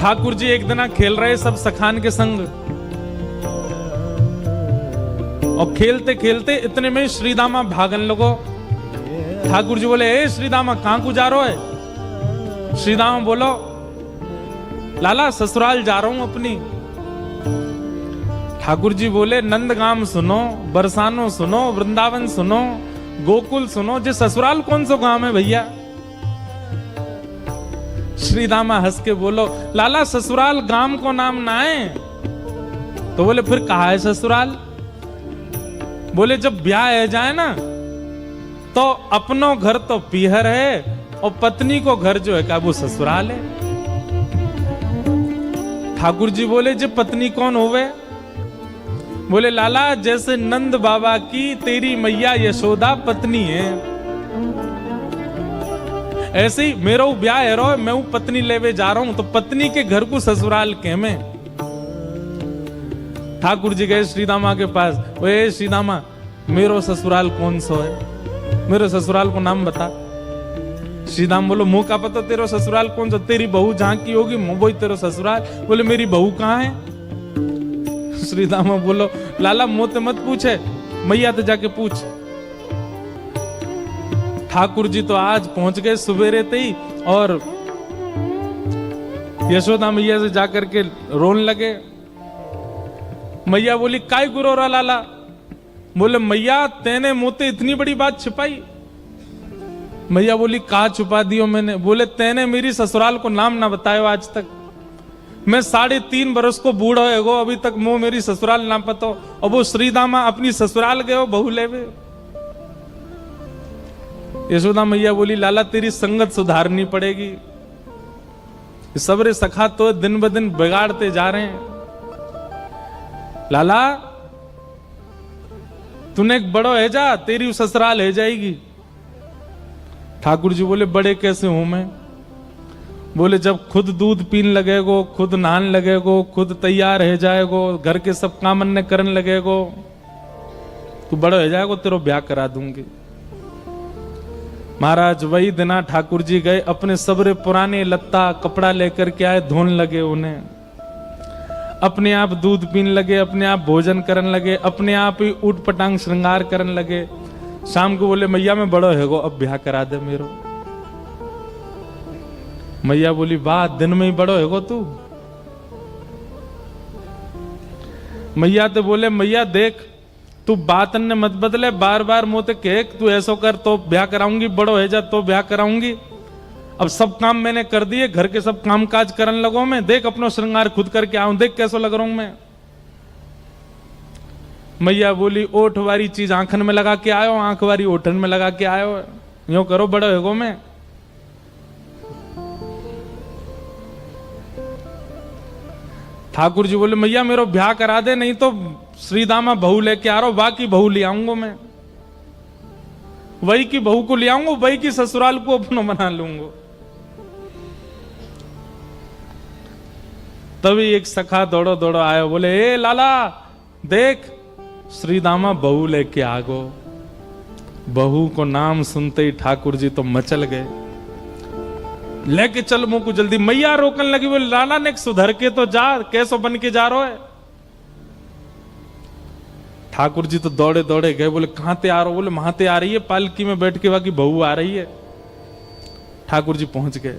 ठाकुर जी एक दिन खेल रहे सब सखान के संग, और खेलते खेलते इतने में श्रीदामा भागन लगो। ठाकुर जी बोले, ए श्रीदामा कहां को जा रहे है? श्रीदामा बोलो, लाला ससुराल जा रहा हूं अपनी। ठाकुर जी बोले, नंदगाम सुनो, बरसानो सुनो, वृंदावन सुनो, गोकुल सुनो, जे ससुराल कौन सा गांव है भैया? श्रीदामा हंस के बोलो, लाला ससुराल गांव को नाम ना है। तो बोले, फिर कहा है ससुराल? बोले, जब ब्याह है जाए ना तो अपनो घर तो पीहर है और पत्नी को घर जो है क्या वो ससुराल है। ठाकुर जी बोले, जे पत्नी कौन होवे? बोले, लाला जैसे नंद बाबा की तेरी मैया यशोदा पत्नी है, ऐसे ही मेरा ब्याह है रो, मैं हूं पत्नी लेवे जा रहा हूं, तो पत्नी के घर को ससुराल के में। ठाकुर जी गए श्रीदामा के पास, ओए श्रीदामा मेरो ससुराल कौन सा है? मेरे ससुराल को नाम बता। श्रीदाम बोलो, मुंह का पता तेरा ससुराल कौन सा? तेरी बहू जहां की होगी वही तेरा ससुराल। बोले, मेरी बहू कहां है? श्रीदामा बोलो, लाला मुझसे मत पूछे, मैया तो जाके पूछ। ठाकुर जी तो आज पहुंच गए सुबेरे ही, और यशोदा मैया से जाकर के रोने लगे। मैया बोली, काय गुरो रहा लाला? बोले, मैया तेने मुझसे इतनी बड़ी बात छिपाई। मैया बोली, कहा छुपा दियो मैंने? बोले, तेने मेरी ससुराल को नाम ना बतायो आज तक। मैं 3.5 बरस को बूढ़ा है गो, अभी तक मुंह मेरी ससुराल ना पतो, और वो श्रीदामा अपनी ससुराल गए बहू लेवे। यशोदा मैया बोली, लाला तेरी संगत सुधारनी पड़ेगी, सबरे सखा तो दिन ब दिन बिगाड़ते जा रहे हैं। लाला तूने एक बड़ो है जा, तेरी ससुराल है जाएगी। ठाकुर जी बोले, बड़े कैसे हूं मैं? बोले, जब खुद दूध पीन लगेगो, खुद नहान लगेगो, खुद तैयार है जाएगो, घर के सब काम अन्य करने लगेगो, तू बड़ो है जाएगो, तेरो ब्याह करा दूंगी। महाराज वही दिना ठाकुर जी गए, अपने सबरे पुराने लत्ता कपड़ा लेकर के आए, धोने लगे उन्हें, अपने आप दूध पीने लगे, अपने आप भोजन करने लगे, अपने आप ही उठ पटांग श्रृंगार करने लगे। शाम को बोले, मैया मैं बड़ो है गो, अब ब्याह करा दे मेरो। मैया बोली, वाह दिन में ही बड़ो है गो तू। मैया तो बोले, मैया देख तू बात ने मत बदले, बार बार मोते कह तू ऐसो कर तो ब्याह कराऊंगी, बड़ो है जा तो ब्याह कराऊंगी। अब सब काम मैंने कर दिए, घर के सब काम काज करने लगो मैं, देख अपना श्रृंगार खुद करके आऊं, देख कैसो लग रहा हूं मैं। मैया बोली, ओठ वाली चीज आंखन में लगा के आयो, आंख वाली ओठन में लगा के आयो, यूं करो बड़ो है गो मैं। ठाकुर जी बोले, मैया मेरा ब्याह करा दे, नहीं तो श्रीदामा बहू लेके आ रहा हूं, बाकी बहू ले आऊंगा मैं, वही की बहू को ले आऊंगा, वही की ससुराल को अपना बना लूंगा। तभी एक सखा दौड़ो दौड़ो आयो, बोले, ए लाला देख श्रीदामा बहू लेके आ गो। बहू को नाम सुनते ही ठाकुर जी तो मचल गए, लेके चल मुंह को जल्दी। मैया रोकने लगी, बोले, लाला ने सुधर के तो जा, कैसो बन के जा रहा है? ठाकुर जी तो दौड़े दौड़े गए, बोले, कहां ते आ रहे हो? बोले, वहां ते आ रही है, पालकी में बैठ के बाकी बहू आ रही है। ठाकुर जी पहुंच गए,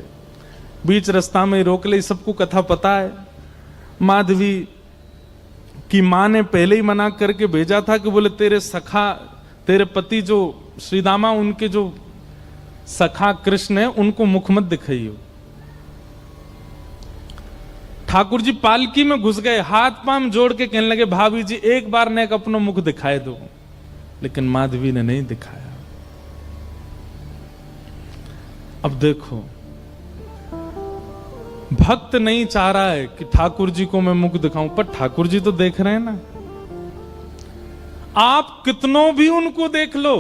बीच रास्ता में रोक ले, सबको कथा पता है। माधवी की मां ने पहले ही मना करके भेजा था कि बोले, तेरे सखा, तेरे पति जो श्रीदामा, उनके जो सखा कृष्ण है, उनको मुख मत दिखाइयो। ठाकुर जी पालकी में घुस गए, हाथ पांव जोड़ के कहने लगे, भाभी जी एक बार ने अपना मुख दिखाए दो, लेकिन माधवी ने नहीं दिखाया। अब देखो, भक्त नहीं चाह रहा है कि ठाकुर जी को मैं मुख दिखाऊं, पर ठाकुर जी तो देख रहे हैं ना। आप कितनों भी उनको देख लो,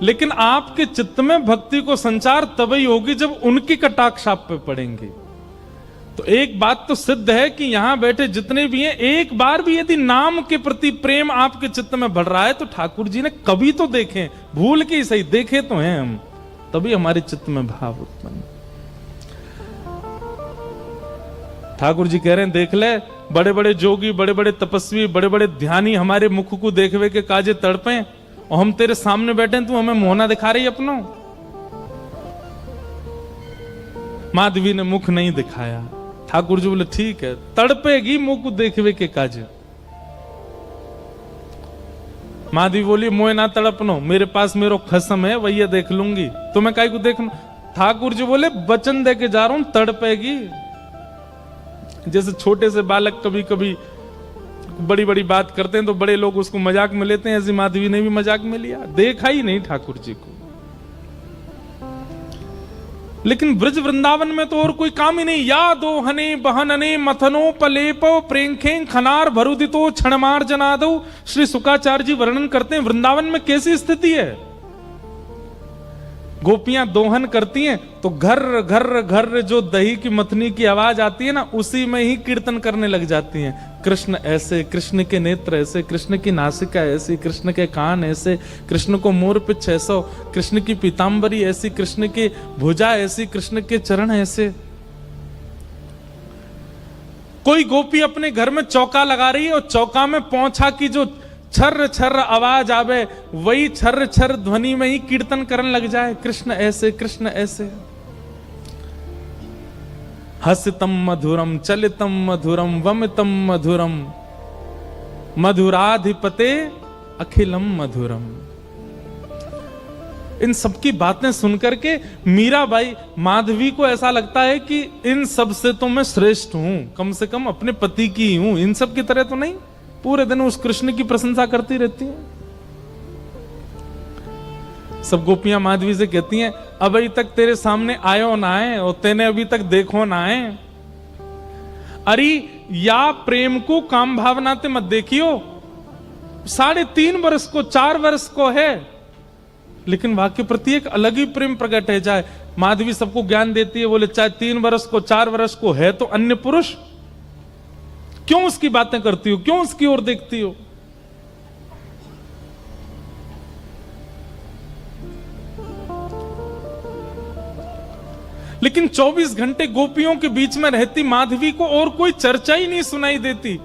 लेकिन आपके चित्त में भक्ति को संचार तभी होगी जब उनकी कटाक्ष आप पे पड़ेंगे। तो एक बात तो सिद्ध है कि यहां बैठे जितने भी हैं, एक बार भी यदि नाम के प्रति प्रेम आपके चित्त में बढ़ रहा है तो ठाकुर जी ने कभी तो देखे, भूल के ही सही देखे तो हैं हम, तभी हमारे चित्त में भाव उत्पन्न। ठाकुर जी कह रहे हैं देख ले, बड़े बड़े जोगी, बड़े बड़े तपस्वी, बड़े बड़े ध्यानी हमारे मुख को देखवे के काजे तड़पे, और हम तेरे सामने बैठे हैं, तू हमें मोहना दिखा रही अपनो। माधवी ने मुख नहीं दिखाया। ठाकुर जी बोले ठीक है, तड़पेगी मुख को देखवे के काजे। माधवी बोली मोए ना तड़पनो, मेरे पास मेरो खसम है, वही देख लूंगी, तुम्हें काहे को देखना। ठाकुर जी बोले वचन दे के जा रहा हूं, तड़पेगी। जैसे छोटे से बालक कभी कभी बड़ी बड़ी बात करते हैं तो बड़े लोग उसको मजाक में लेते हैं, ऐसी माधवी ने भी मजाक में लिया, देखा ही नहीं ठाकुर जी को। लेकिन ब्रज वृंदावन में तो और कोई काम ही नहीं। या दो हने बहनने मथनो पलेपो प्रेंखे खनार भरुदितो क्षणमार जनादो। श्री शुकाचार्य जी वर्णन करते हैं वृंदावन में कैसी स्थिति है। गोपियां दोहन करती हैं तो घर घर घर जो दही की मथनी की आवाज आती है ना, उसी में ही कीर्तन करने लग जाती हैं। कृष्ण ऐसे, कृष्ण के नेत्र ऐसे, कृष्ण की नासिका ऐसी, कृष्ण के कान ऐसे, कृष्ण को मोर पिछ ऐसा, कृष्ण की पीतांबरी ऐसी, कृष्ण की भुजा ऐसी, कृष्ण के चरण ऐसे। कोई गोपी अपने घर में चौका लगा रही है और चौका में पौंछा की जो छर्र छर्र आवाज आवे, वही छर्र छर्र ध्वनि में ही कीर्तन करने लग जाए, कृष्ण ऐसे, कृष्ण ऐसे। हसितम मधुरम चलितम मधुरम वमितम मधुरम मधुराधिपते अखिलम मधुरम। इन सबकी बातें सुनकर के मीराबाई, माधवी को ऐसा लगता है कि इन सब से तो मैं श्रेष्ठ हूं, कम से कम अपने पति की ही हूं, इन सब की तरह तो नहीं। पूरे दिन उस कृष्ण की प्रशंसा करती रहती हैं। सब गोपियां माधवी से कहती हैं अभी तक तेरे सामने आयो ना है और तेने अभी तक देखो ना है। अरे या प्रेम को काम भावना ते मत देखियो, 3.5 वर्ष को 4 वर्ष को है, लेकिन वाक्य प्रति एक अलग ही प्रेम प्रकट है जाए। माधवी सबको ज्ञान देती है, बोले चाहे 3 वर्ष को 4 वर्ष को है तो अन्य पुरुष, क्यों उसकी बातें करती हो, क्यों उसकी ओर देखती हो। लेकिन 24 घंटे गोपियों के बीच में रहती माधवी को और कोई चर्चा ही नहीं सुनाई देती।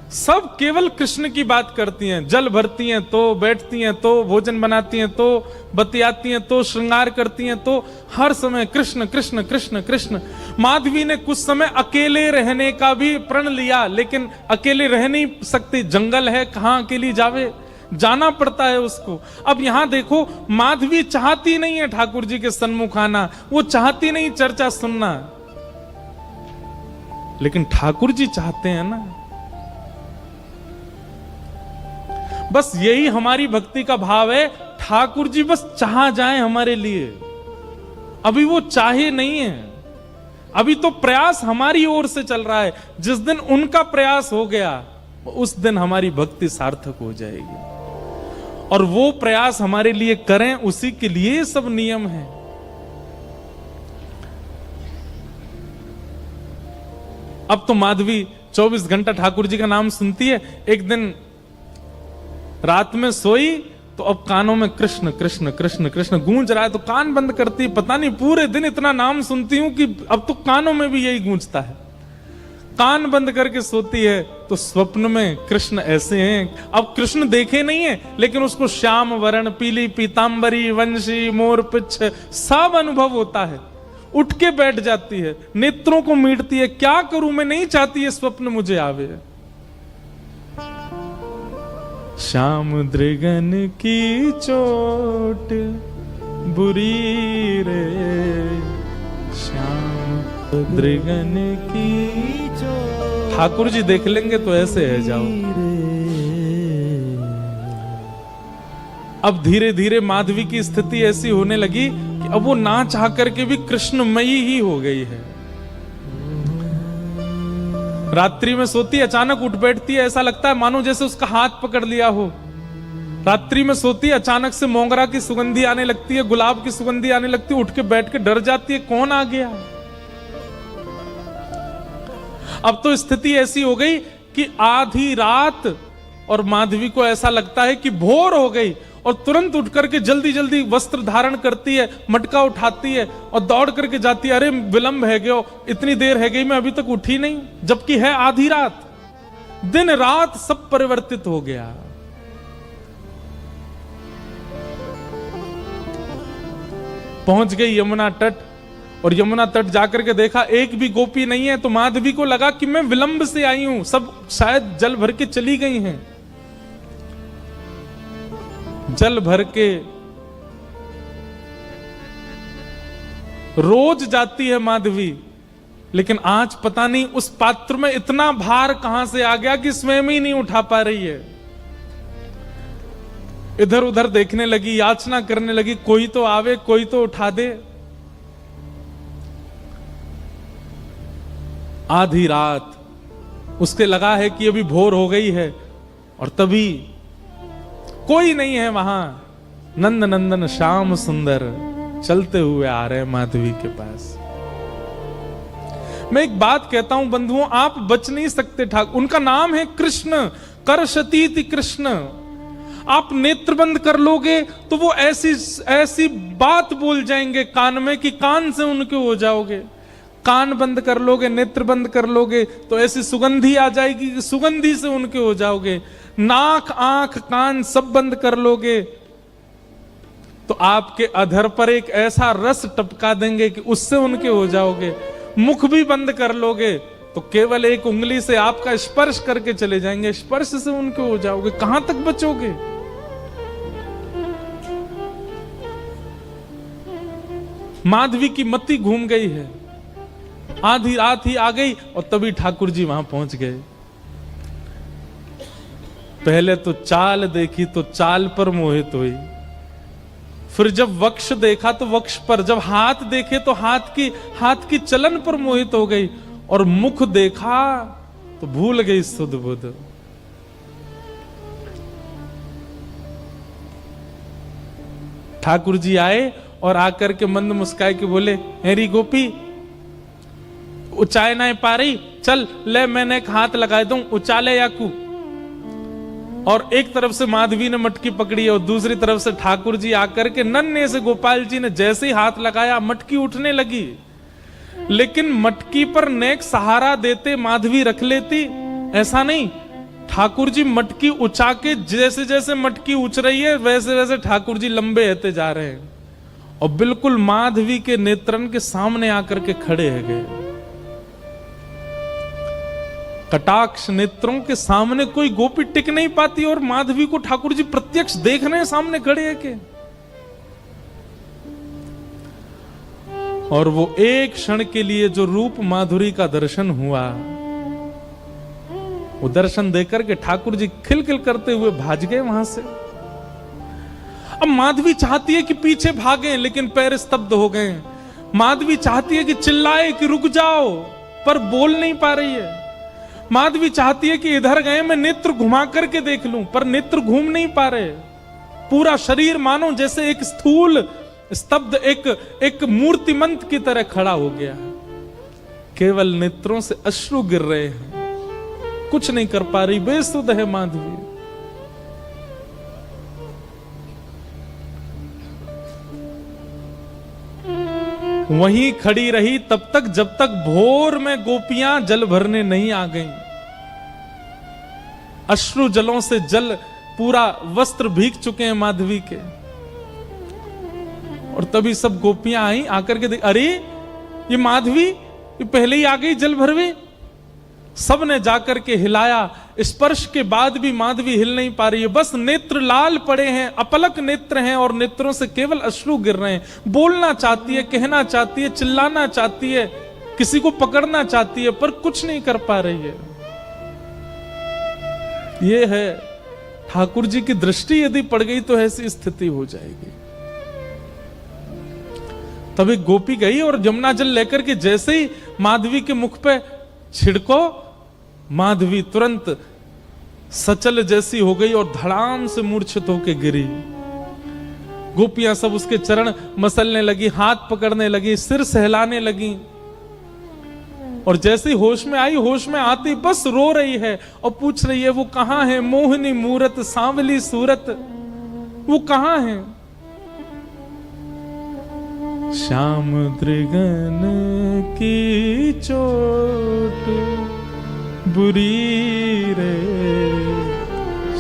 सब केवल कृष्ण की बात करती हैं, जल भरती हैं तो बैठती हैं तो भोजन बनाती हैं तो बतियाती हैं तो श्रृंगार करती हैं, तो हर समय कृष्ण कृष्ण कृष्ण कृष्ण। माधवी ने कुछ समय अकेले रहने का भी प्रण लिया, लेकिन अकेले रह नहीं सकती, जंगल है, कहां अकेली जावे, जाना पड़ता है उसको। अब यहां देखो, माधवी चाहती नहीं है ठाकुर जी के सन्मुख आना, वो चाहती नहीं चर्चा सुनना, लेकिन ठाकुर जी चाहते हैं ना। बस यही हमारी भक्ति का भाव है, ठाकुर जी बस चाह जाएं हमारे लिए। अभी वो चाहे नहीं है, अभी तो प्रयास हमारी ओर से चल रहा है। जिस दिन उनका प्रयास हो गया उस दिन हमारी भक्ति सार्थक हो जाएगी, और वो प्रयास हमारे लिए करें, उसी के लिए सब नियम है। अब तो माधवी 24 घंटा ठाकुर जी का नाम सुनती है। एक दिन रात में सोई तो अब कानों में कृष्ण कृष्ण कृष्ण कृष्ण गूंज रहा है, तो कान बंद करती, पता नहीं पूरे दिन इतना नाम सुनती हूं कि अब तो कानों में भी यही गूंजता है। कान बंद करके सोती है तो स्वप्न में कृष्ण ऐसे हैं। अब कृष्ण देखे नहीं है, लेकिन उसको श्याम वर्ण, पीली पीतांबरी, वंशी, मोर पिछ सब अनुभव होता है। उठ के बैठ जाती है, नेत्रों को मीटती है, क्या करूं मैं, नहीं चाहती है स्वप्न मुझे आवे। श्याम दृगन की चोट बुरी रे, श्याम दृगन की चोट। ठाकुर जी देख लेंगे तो ऐसे है जाओ। अब धीरे धीरे माधवी की स्थिति ऐसी होने लगी कि अब वो ना चाह करके भी कृष्णमयी ही हो गई है। रात्रि में सोती, अचानक उठ बैठती है, ऐसा लगता है मानो जैसे उसका हाथ पकड़ लिया हो। रात्रि में सोती, अचानक से मोगरा की सुगंधी आने लगती है, गुलाब की सुगंधी आने लगती है, उठ के बैठ के डर जाती है, कौन आ गया। अब तो स्थिति ऐसी हो गई कि आधी रात और माधवी को ऐसा लगता है कि भोर हो गई, और तुरंत उठ करके जल्दी जल्दी वस्त्र धारण करती है, मटका उठाती है और दौड़ करके जाती है। अरे विलंब है गयो, इतनी देर है गई, मैं अभी तक उठी नहीं, जबकि है आधी रात। दिन रात सब परिवर्तित हो गया। पहुंच गई यमुना तट, और यमुना तट जाकर के देखा एक भी गोपी नहीं है। तो माधवी को लगा कि मैं विलंब से आई हूं, सब शायद जल भर के चली गई हैं। जल भर के रोज जाती है माधवी, लेकिन आज पता नहीं उस पात्र में इतना भार कहां से आ गया कि स्वयं ही नहीं उठा पा रही है। इधर उधर देखने लगी, याचना करने लगी, कोई तो आवे, कोई तो उठा दे। आधी रात उसके लगा है कि अभी भोर हो गई है, और तभी कोई नहीं है वहां। नंद नंदन श्याम सुंदर चलते हुए आ रहे हैं माधवी के पास। मैं एक बात कहता हूं बंधुओं, आप बच नहीं सकते ठाकुर। उनका नाम है कृष्ण, करशतीति कृष्ण। आप नेत्र बंद कर लोगे तो वो ऐसी ऐसी बात बोल जाएंगे कान में कि कान से उनके हो जाओगे। कान बंद कर लोगे, नेत्र बंद कर लोगे तो ऐसी सुगंधी आ जाएगी कि सुगंधी से उनके हो जाओगे। नाक, आंख, कान सब बंद कर लोगे तो आपके अधर पर एक ऐसा रस टपका देंगे कि उससे उनके हो जाओगे। मुख भी बंद कर लोगे तो केवल एक उंगली से आपका स्पर्श करके चले जाएंगे, स्पर्श से उनके हो जाओगे। कहां तक बचोगे? माधवी की मति घूम गई है। आधी रात ही आ गई और तभी ठाकुर जी वहां पहुंच गए। पहले तो चाल देखी तो चाल पर मोहित हुई, फिर जब वक्ष देखा तो वक्ष पर, जब हाथ देखे तो हाथ की चलन पर मोहित हो गई, और मुख देखा तो भूल गई सुध बुध। ठाकुर जी आए और आकर के मंद मुस्काए के बोले, हेरी गोपी उचाए ना पा रही, चल ले मैंने एक हाथ लगा दूं, उचाले याकू। और एक तरफ से माधवी ने मटकी पकड़ी और दूसरी तरफ से ठाकुर जी आकर के नन्हे से गोपाल जी ने जैसे ही हाथ लगाया मटकी उठने लगी। लेकिन मटकी पर नेक सहारा देते माधवी रख लेती, ऐसा नहीं। ठाकुर जी मटकी उछा के, जैसे जैसे मटकी उछ रही है वैसे वैसे ठाकुर जी लंबे होते जा रहे हैं और बिल्कुल माधवी के नेत्रन के सामने आकर के खड़े है गए। कटाक्ष नेत्रों के सामने कोई गोपी टिक नहीं पाती और माधवी को ठाकुर जी प्रत्यक्ष देख रहे हैं, सामने खड़े हैं के। और वो एक क्षण के लिए जो रूप माधुरी का दर्शन हुआ, वो दर्शन देकर के ठाकुर जी खिलखिल करते हुए भाग गए वहां से। अब माधवी चाहती है कि पीछे भागे, लेकिन पैर स्तब्ध हो गए। माधवी चाहती है कि चिल्लाए कि रुक जाओ, पर बोल नहीं पा रही है। माधवी चाहती है कि इधर गए मैं नेत्र घुमा करके देख लूं, पर नेत्र घूम नहीं पा रहे। पूरा शरीर मानो जैसे एक स्थूल स्तब्ध एक मूर्तिमंत की तरह खड़ा हो गया है। केवल नेत्रों से अश्रु गिर रहे हैं, कुछ नहीं कर पा रही, बेसुध है माधवी। वहीं खड़ी रही तब तक जब तक भोर में गोपियां जल भरने नहीं आ गईं। अश्रु जलों से जल पूरा वस्त्र भीग चुके हैं माधवी के। और तभी सब गोपियां आई, आकर के देख, अरे ये माधवी ये पहले ही आ गई जल भरवे। सब ने जाकर के हिलाया, स्पर्श के बाद भी माधवी हिल नहीं पा रही है। बस नेत्र लाल पड़े हैं, अपलक नेत्र हैं और नेत्रों से केवल अश्रु गिर रहे हैं। बोलना चाहती है, कहना चाहती है, चिल्लाना चाहती है, किसी को पकड़ना चाहती है, पर कुछ नहीं कर पा रही है। ये है ठाकुर जी की दृष्टि यदि पड़ गई तो ऐसी स्थिति हो जाएगी। तभी गोपी गई और यमुना जल लेकर के जैसे ही माधवी के मुख पे छिड़को, माधवी तुरंत सचल जैसी हो गई और धड़ाम से मूर्छित होकर गिरी। गोपियां सब उसके चरण मसलने लगी, हाथ पकड़ने लगी, सिर सहलाने लगी। और जैसे ही होश में आई, होश में आती बस रो रही है और पूछ रही है वो कहां है, मोहिनी मूरत सांवली सूरत। वो कहाँ है? श्याम दृगन की चोट बुरी रे,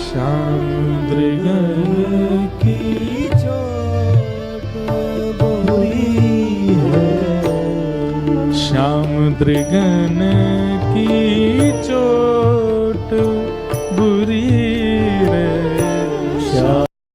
श्याम दृगन की चोट बुरी है, श्याम दृगन